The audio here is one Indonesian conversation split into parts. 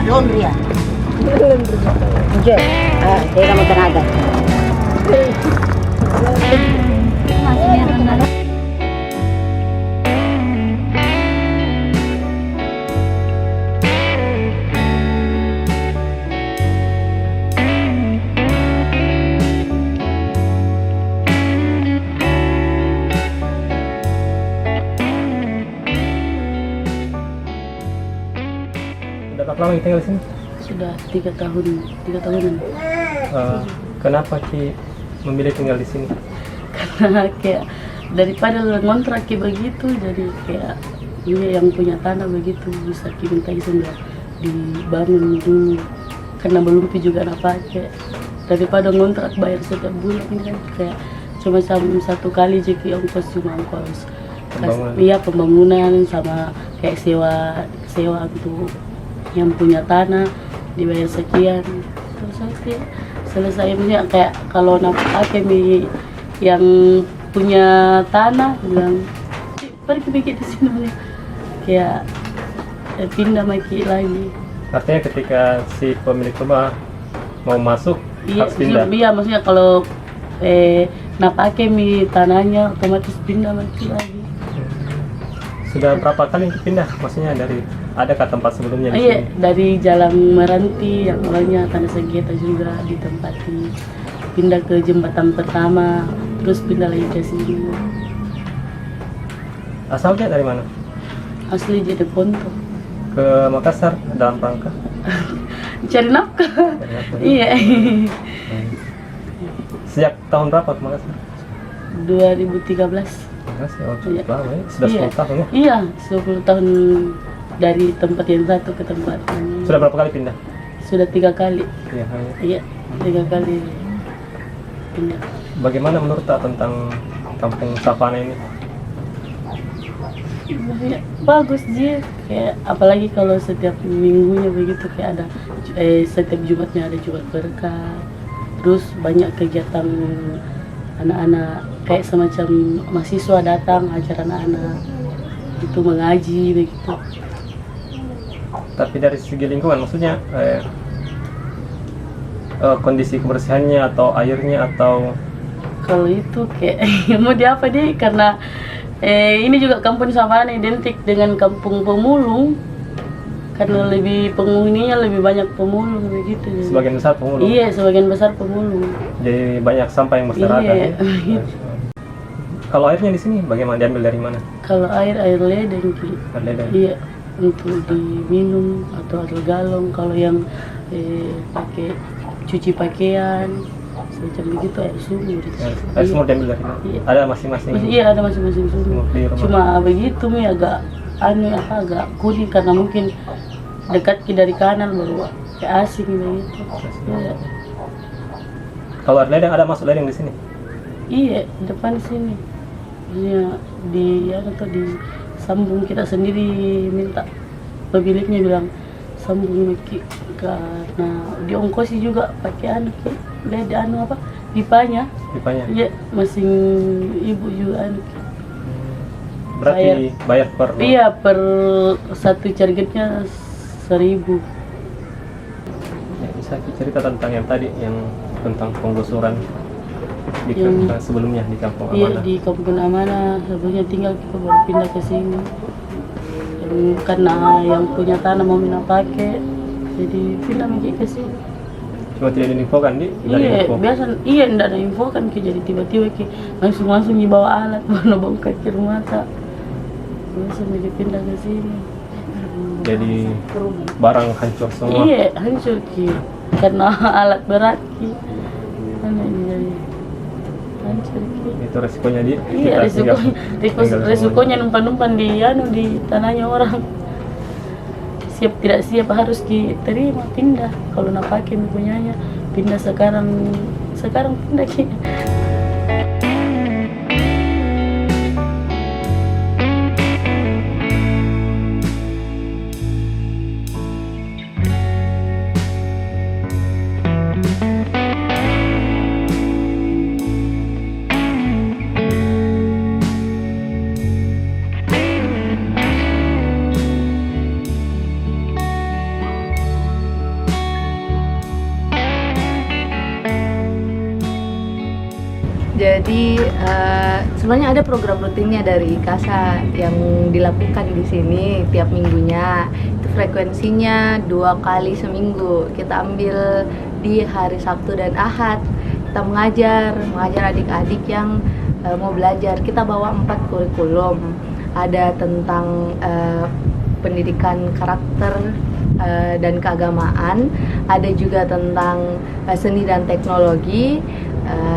laundry ya. Oke, dia mau tenaga. Udah berapa lama tinggal di sini? Sudah 3 tahunan. Kenapa Ki memilih tinggal di sini? Karena kayak daripada ngontrak kayak begitu, jadi kayak dia yang punya tanah begitu bisa minta izin ya dibangun dulu, karena belum juga nak pakai. Daripada ngontrak bayar setiap bulan kan kayak cuma 1 kali jadi ongkos, cuma ongkos pembangunan sama kayak sewa untuk yang punya tanah dibayar sekian, terus nanti selesai punya kayak kalau nak pakai yang punya tanah bilang pergi bikin di sini kayak pindah lagi. Artinya ketika si pemilik rumah mau masuk harus pindah? Iya, maksudnya kalau nak pakai tanahnya otomatis pindah lagi. Sudah berapa kali pindah? Maksudnya ada ke tempat sebelumnya di Iya, sini? dari Jalan Meranti yang awalnya tanah sengketa juga ditempati, pindah ke jembatan pertama, terus pindah lagi ke sini. Asalnya dari mana? Asli jadi Ponto. Ke Makassar dalam rangka? Cari nafkah. Iya. Sejak tahun berapa ke Makassar? 2013. Cukup lama ya? Sudah 10 tahun ya? Iya, 10 tahun dari tempat yang satu ke tempat yang... Sudah berapa kali pindah? Sudah 3 kali. Iya. Iya, 3 kali pindah. Bagaimana menurut Tak tentang kampung Savana ini? Bagus sih, kayak apalagi kalau setiap minggunya begitu kayak ada setiap Jumatnya ada Jumat berkah, terus banyak kegiatan anak-anak kayak semacam mahasiswa datang acara anak-anak itu mengaji begitu. Tapi dari segi lingkungan maksudnya kondisi kebersihannya atau airnya atau kalau itu kayak mau diapa deh, karena ini juga kampung Savana identik dengan kampung pemulung, karena lebih penghuninya lebih banyak pemulung begitu. sebagian besar pemulung? Iya, sebagian besar pemulung. Jadi banyak sampah yang berserakan. Iya. Ya? Kalau airnya di sini bagaimana, diambil dari mana? Kalau air ledeng Ki. Air ledeng? Iya, untuk diminum atau air galon. Kalau yang pakai cuci pakaian semacam begitu air sumur. Air sumur diambil dari mana? Iya. Ada masing-masing? Iya, ada masing-masing sumur. Di rumah. Cuma begitu agak kuning karena mungkin dekat dari kanan baru kayak asing begitu. Iya. Kalau air ledeng ada masuk ledeng di sini? Iya, depan sini. Iya, disambung kita sendiri, minta pemiliknya bilang sambung Ki, karena diongkosi juga pakai pipanya. Pipanya? Iya, masing ibu juga Berarti bayar per? Iya, per 1 cergetnya 1.000. Ya, bisa cerita tentang yang tadi, yang tentang penggusuran di sebelumnya di Kampung Iya, Amanah? di Kampung Amanah sebelumnya tinggal, kita baru pindah ke sini. Karena yang punya tanah mau minta pakai, jadi pindah ke sini. Cuma tidak diinfokan Iya, biasa enggak ada info kan, jadi tiba-tiba langsung dibawa alat mau bongkar ke rumah tak. Biasa pindah ke sini. Jadi barang hancur semua? Iya, hancur karena alat berat jadi hancur Itu resikonya dia? Iya, resikonya numpang di tanahnya orang. Siap tidak siap harus diterima, pindah. Kalau nak pakai punyanya pindah sekarang pindah Sebenarnya ada program rutinnya dari IKASA yang dilakukan di sini tiap minggunya. Itu frekuensinya 2 kali seminggu. Kita ambil di hari Sabtu dan Ahad. Kita mengajar adik-adik yang mau belajar. Kita bawa 4 kurikulum. Ada tentang pendidikan karakter dan keagamaan, ada juga tentang seni dan teknologi,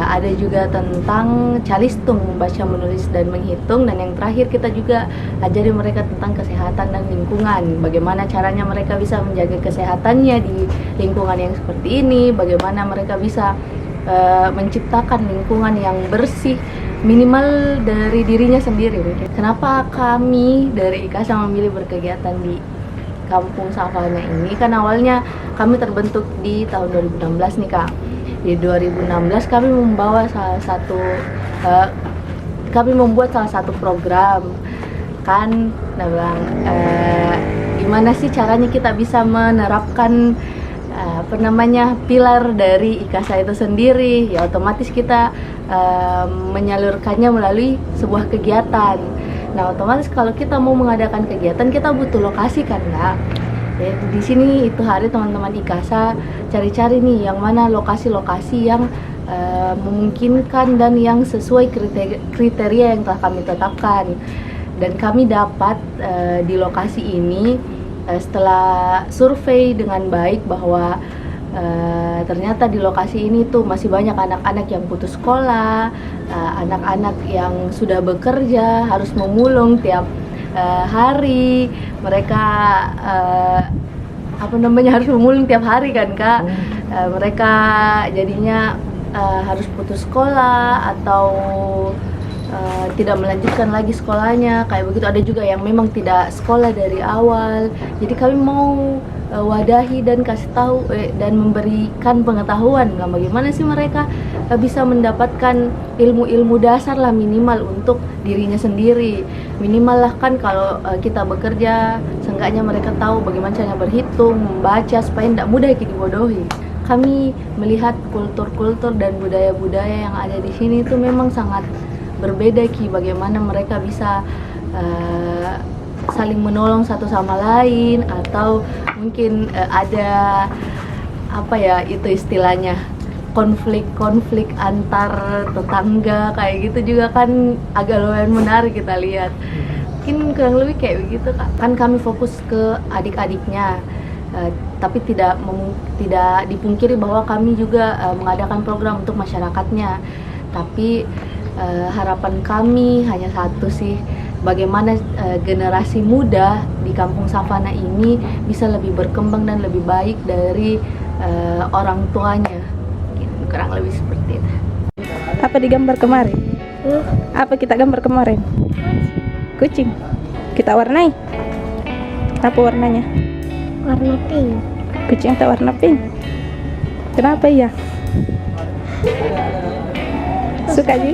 ada juga tentang calistung, membaca, menulis, dan menghitung, dan yang terakhir kita juga ajari mereka tentang kesehatan dan lingkungan, bagaimana caranya mereka bisa menjaga kesehatannya di lingkungan yang seperti ini, bagaimana mereka bisa menciptakan lingkungan yang bersih minimal dari dirinya sendiri. Kenapa kami dari IKASA memilih berkegiatan di Kampung Savana ini? Kan awalnya kami terbentuk di tahun 2016 nih Kak. Di 2016 kami membuat salah satu program. Kan bilang gimana sih caranya kita bisa menerapkan pilar dari IKASA itu sendiri, ya otomatis kita menyalurkannya melalui sebuah kegiatan. Nah, otomatis kalau kita mau mengadakan kegiatan kita butuh lokasi kan Kak. Ya, di sini itu hari teman-teman IKASA cari-cari nih yang mana lokasi-lokasi yang memungkinkan dan yang sesuai kriteria yang telah kami tetapkan. Dan kami dapat di lokasi ini setelah survei dengan baik bahwa ternyata di lokasi ini tuh masih banyak anak-anak yang putus sekolah, anak-anak yang sudah bekerja harus memulung tiap hari, mereka harus memulung tiap hari kan Kak. Mereka jadinya harus putus sekolah atau tidak melanjutkan lagi sekolahnya kayak begitu. Ada juga yang memang tidak sekolah dari awal. Jadi kami mau wadahi dan kasih tahu dan memberikan pengetahuan bagaimana sih mereka bisa mendapatkan ilmu-ilmu dasar lah minimal untuk dirinya sendiri. Minimal lah kan kalau kita bekerja, seenggaknya mereka tahu bagaimana caranya berhitung, membaca supaya tidak mudah dibodohi. Kami melihat kultur-kultur dan budaya-budaya yang ada di sini itu memang sangat berbeda bagaimana mereka bisa saling menolong satu sama lain, atau mungkin ada itu istilahnya konflik antar tetangga kayak gitu juga kan agak lumayan menarik kita lihat. Mungkin kurang lebih kayak begitu Kak. Kan kami fokus ke adik-adiknya, tapi tidak dipungkiri bahwa kami juga mengadakan program untuk masyarakatnya. Tapi harapan kami hanya satu sih, bagaimana generasi muda di Kampung Savana ini bisa lebih berkembang dan lebih baik dari orang tuanya. Kurang lebih seperti itu. Apa digambar kemarin? Apa kita gambar kemarin? Kucing. Kita warnai. Apa warnanya? Warna pink. Kucing tak warna pink. Kenapa ya? Suka sih?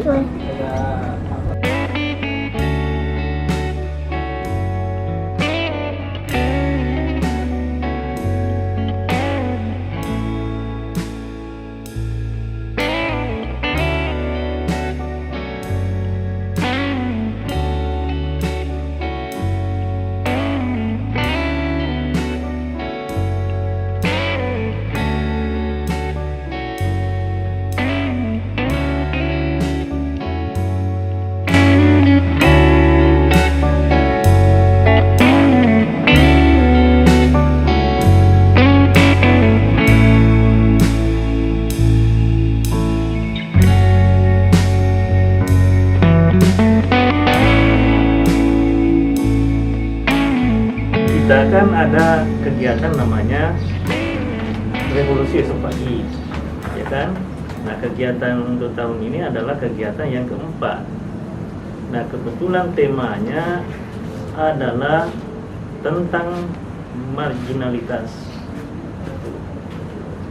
Kita kan ada kegiatan namanya Revolusi Esok Pagi, ya kan? Nah, kegiatan untuk tahun ini adalah kegiatan yang keempat. Nah, kebetulan temanya adalah tentang marginalitas.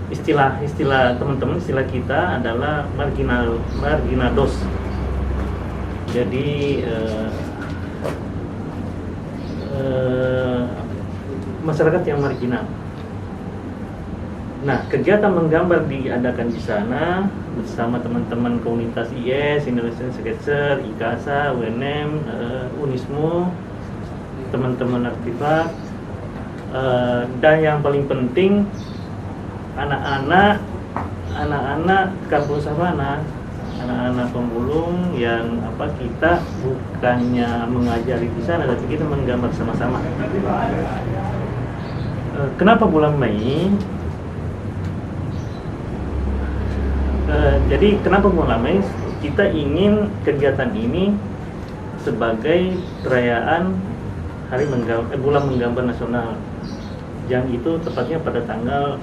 Istilah teman-teman, istilah kita adalah marginados. Jadi masyarakat yang marginal. Nah, kegiatan menggambar diadakan di sana bersama teman-teman komunitas IS, Indonesian Sketcher, IKASA, UNM, Unismo, teman-teman artifak, dan yang paling penting anak-anak kampung Savana, anak-anak pemulung yang kita bukannya mengajari di sana, tapi kita menggambar sama-sama. Kenapa bulan Mei? Jadi kenapa bulan Mei? Kita ingin kegiatan ini sebagai perayaan bulan menggambar nasional, yang itu tepatnya pada tanggal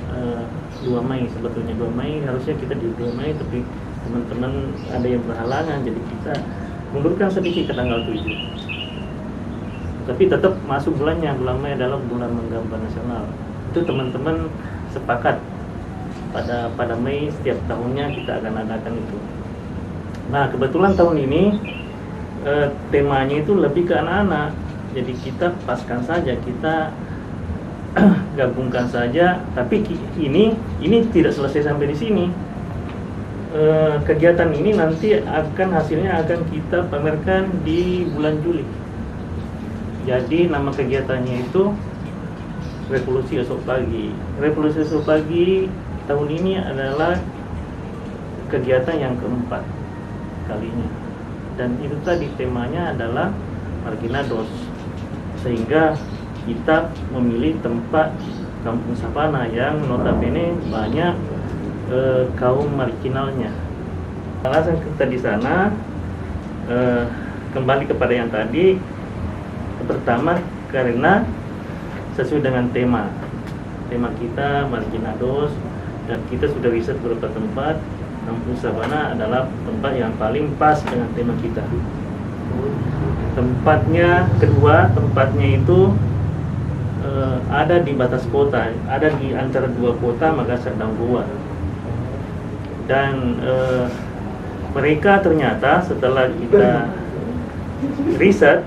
2 Mei. Sebetulnya 2 Mei harusnya kita di 2 Mei, tapi teman-teman ada yang berhalangan, jadi kita mundurkan sedikit ke tanggal 7. Tapi tetap masuk bulannya, bulan Mei adalah bulan menggambar nasional. Itu teman-teman sepakat pada Mei setiap tahunnya kita akan adakan itu. Nah, kebetulan tahun ini temanya itu lebih ke anak-anak. Jadi kita paskan saja, kita gabungkan saja. Tapi ini tidak selesai sampai di sini. Kegiatan ini nanti hasilnya akan kita pamerkan di bulan Juli. Jadi nama kegiatannya itu Revolusi Esok Pagi. Revolusi Esok Pagi tahun ini adalah kegiatan yang keempat kalinya, dan itu tadi temanya adalah Marginados, sehingga kita memilih tempat Kampung Savana yang notabene banyak kaum marginalnya. Alasan kita di sana kembali kepada yang tadi, pertama karena sesuai dengan tema kita Marginados, dan kita sudah riset beberapa tempat. Kampung Savana adalah tempat yang paling pas dengan tema kita. Tempatnya itu ada di batas kota, ada di antara dua kota, Makassar dan Goa. Dan mereka ternyata setelah kita riset,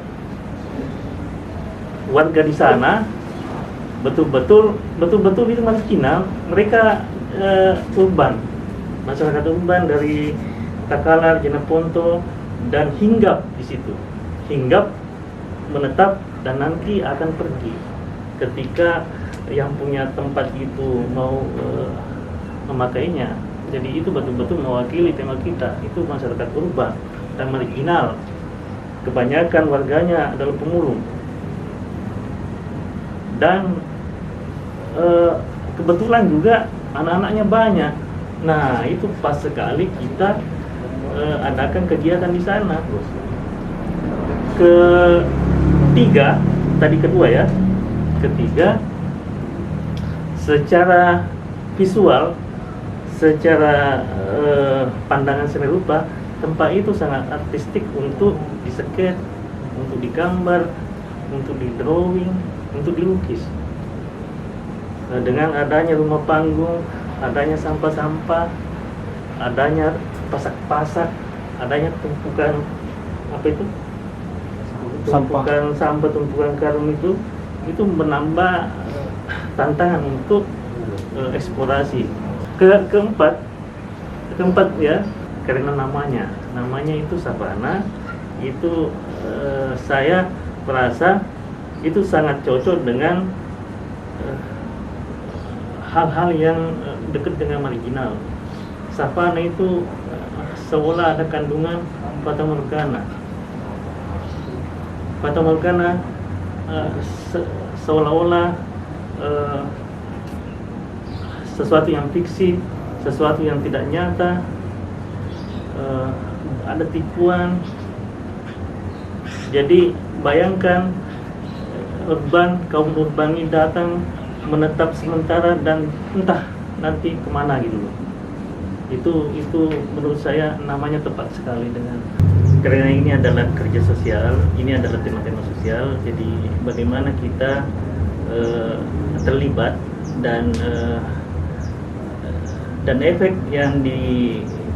warga di sana betul-betul itu marginal. Mereka urban, masyarakat urban dari Takalar, Jeneponto, dan hinggap di situ, hinggap menetap dan nanti akan pergi ketika yang punya tempat itu mau memakainya. Jadi itu betul-betul mewakili tema kita, itu masyarakat urban dan marginal. Kebanyakan warganya adalah pemulung. Dan kebetulan juga anak-anaknya banyak. Nah, itu pas sekali kita adakan kegiatan di sana. Ketiga, secara visual, secara pandangan seni rupa, tempat itu sangat artistik untuk diseket, untuk digambar, untuk di drawing, untuk dilukis. Dengan adanya rumah panggung, adanya sampah-sampah, adanya pasak-pasak, adanya tumpukan tumpukan sampah, tumpukan karung itu menambah tantangan untuk eksplorasi. Keempat ya, karena namanya itu Savana, itu saya merasa itu sangat cocok dengan hal-hal yang dekat dengan marginal. Savana itu seolah ada kandungan Fata Morgana. Fata Morgana seolah-olah sesuatu yang fiksi, sesuatu yang tidak nyata, ada tipuan. Jadi bayangkan kaum urban ini datang menetap sementara dan entah nanti kemana gitu loh. Itu menurut saya namanya tepat sekali dengan, karena ini adalah kerja sosial, ini adalah tema-tema sosial. Jadi bagaimana kita terlibat dan efek yang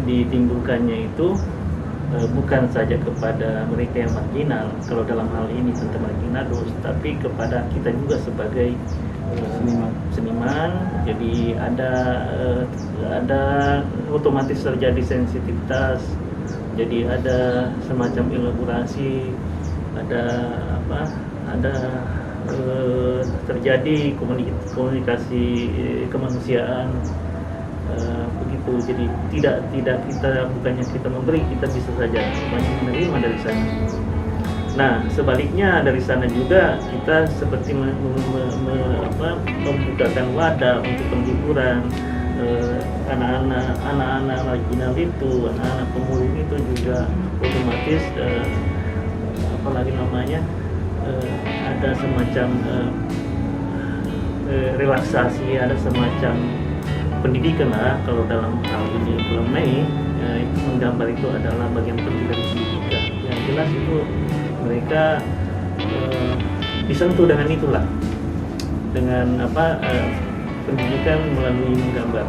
ditimbulkannya itu bukan saja kepada mereka yang marginal, kalau dalam hal ini tentang marginados, tapi kepada kita juga sebagai seniman. Jadi ada otomatis terjadi sensitivitas, jadi ada semacam elaborasi, ada terjadi komunikasi kemanusiaan. Begitu, jadi tidak kita, bukannya kita memberi, kita bisa saja banyak menerima dari sana. Nah, sebaliknya dari sana juga kita seperti membukakan wadah untuk penghiburan anak-anak marginal itu, anak-anak pemulung itu juga otomatis ada semacam relaksasi, ada semacam pendidikan lah. Kalau dalam hal ini bulan Mei, menggambar itu adalah bagian penting dari pendidikan. Yang jelas itu mereka disentuh dengan itulah, dengan pendidikan melalui menggambar.